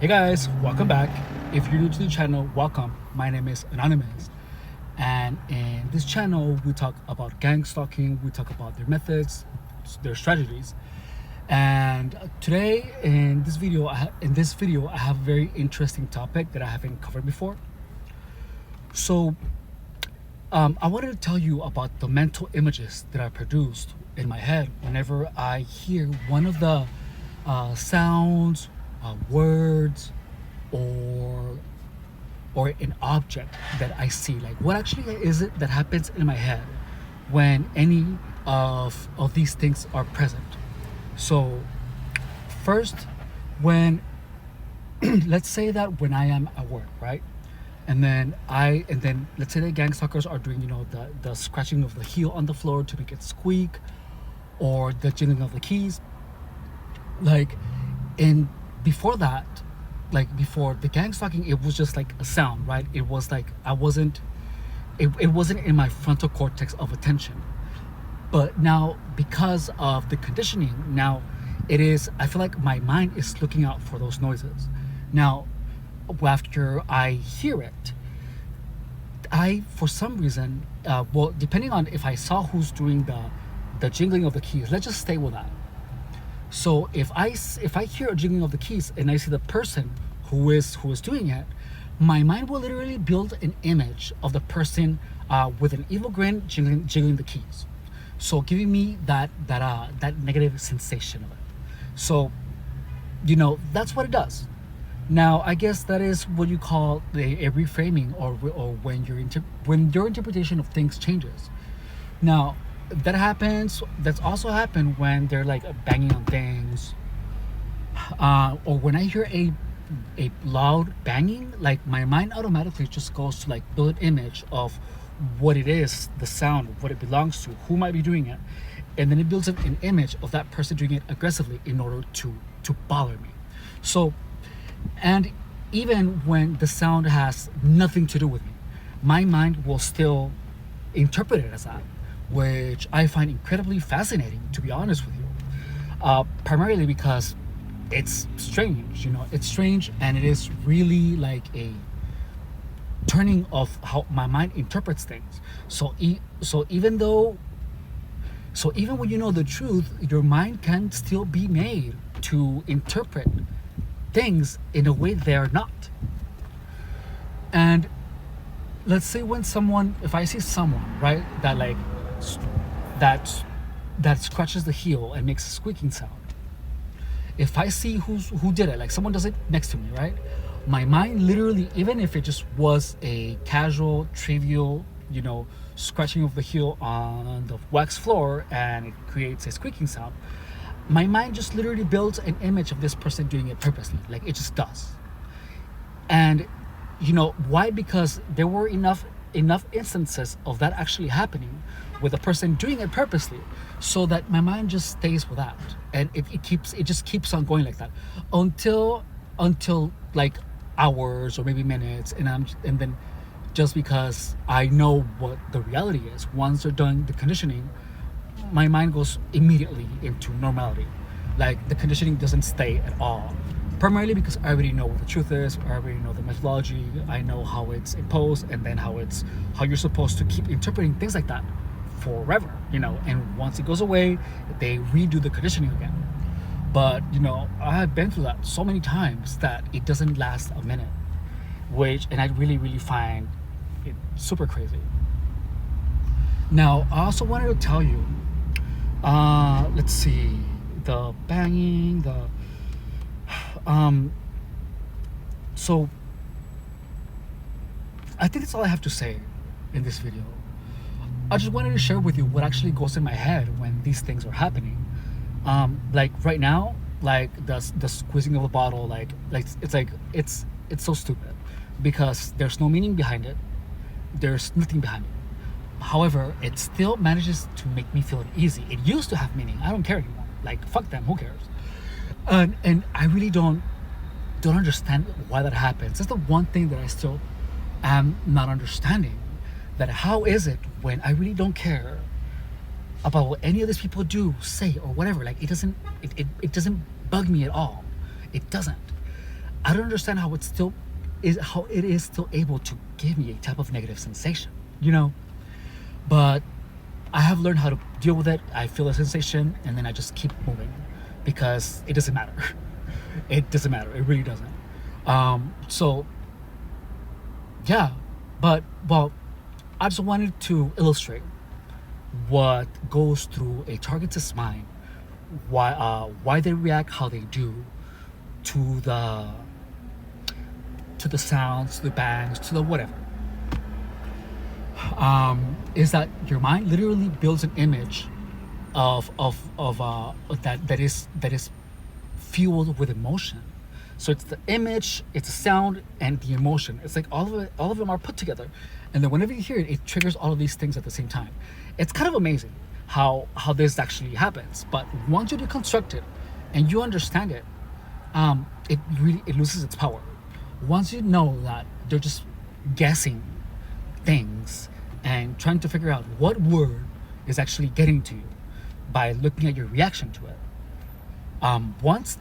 Hey guys, welcome back. If you're new to the channel, welcome. My name is Anonymous, and in this channel we talk about gang stalking, we talk about their methods, their strategies. And today in this video I have a very interesting topic that I haven't covered before. So I wanted to tell you about the mental images that I produced in my head whenever I hear one of the sounds, words, or an object that I see. Like, what actually is it that happens in my head when any of these things are present? So first, when let's say that when I am at work, right? And then let's say the gang stalkers are doing, the scratching of the heel on the floor to make it squeak, or the jingling of the keys. Like, and before that, like before the gang stalking, it was just like a sound, right? It was like it wasn't in my frontal cortex of attention. But now, because of the conditioning, now it is, I feel like my mind is looking out for those noises. Now, after I hear it, I, for some reason, well, depending on if I saw who's doing the jingling of the keys, let's just stay with that. So if I hear a jingling of the keys and I see the person who is doing it, my mind will literally build an image of the person with an evil grin jingling the keys. So giving me that negative sensation of it. So, that's what it does. Now, I guess that is what you call a reframing, or when your interpretation of things changes. Now, that happens. That's also happened when they're like banging on things, or when I hear a loud banging. Like, my mind automatically just goes to like build an image of what it is, the sound, what it belongs to, who might be doing it, and then it builds an image of that person doing it aggressively in order to bother me. So, and even when the sound has nothing to do with me, my mind will still interpret it as that, which I find incredibly fascinating, to be honest with you. Primarily because it's strange, it's strange, and it is really like a turning of how my mind interprets things. So even when you know the truth, your mind can still be made to interpret things in a way they are not. And let's say if I see someone, right, that like that scratches the heel and makes a squeaking sound. If I see who did it, like someone does it next to me, right, my mind literally, even if it just was a casual, trivial, scratching of the heel on the wax floor and it creates a squeaking sound, my mind just literally builds an image of this person doing it purposely. Like, it just does. And why? Because there were enough instances of that actually happening with a person doing it purposely, so that my mind just stays with that, and it just keeps on going like that until like hours or maybe minutes, and then just because I know what the reality is, once they're done the conditioning, my mind goes immediately into normality. Like, the conditioning doesn't stay at all. Primarily because I already know what the truth is, I already know the methodology, I know how it's imposed, and then how you're supposed to keep interpreting things like that forever, and once it goes away, they redo the conditioning again. But I have been through that so many times that it doesn't last a minute, and I really, really find it super crazy. Now, I also wanted to tell you, let's see, the banging, so I think that's all I have to say in this video. I just wanted to share with you what actually goes in my head when these things are happening. Like right now, like the squeezing of a bottle, like it's so stupid because there's no meaning behind it. There's nothing behind it. However, it still manages to make me feel uneasy. It used to have meaning. I don't care anymore. Like, fuck them. Who cares? And I really don't understand why that happens. That's the one thing that I still am not understanding. That how is it when I really don't care about what any of these people do, say, or whatever? Like, it doesn't bug me at all. It doesn't. I don't understand how it is still able to give me a type of negative sensation, you know. But I have learned how to deal with it. I feel a sensation, and then I just keep moving because it doesn't matter. It doesn't matter. It really doesn't. So yeah, but well, I just wanted to illustrate what goes through a target's mind, why they react how they do to the sounds, to the bangs, to the whatever. Is that your mind literally builds an image of that is fueled with emotion. So it's the image, it's the sound, and the emotion. It's like all of them are put together, and then whenever you hear it, it triggers all of these things at the same time. It's kind of amazing how this actually happens. But once you deconstruct it and you understand it, it loses its power. Once you know that they're just guessing things and trying to figure out what word is actually getting to you by looking at your reaction to it. Once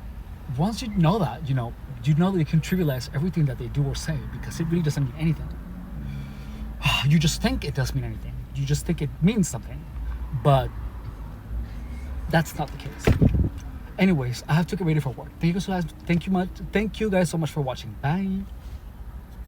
you know that, you know that you can trivialize everything that they do or say because it really doesn't mean anything. You just think it does mean anything. You just think it means something, but that's not the case. Anyways, I have to get ready for work. Thank you guys so much for watching. Bye.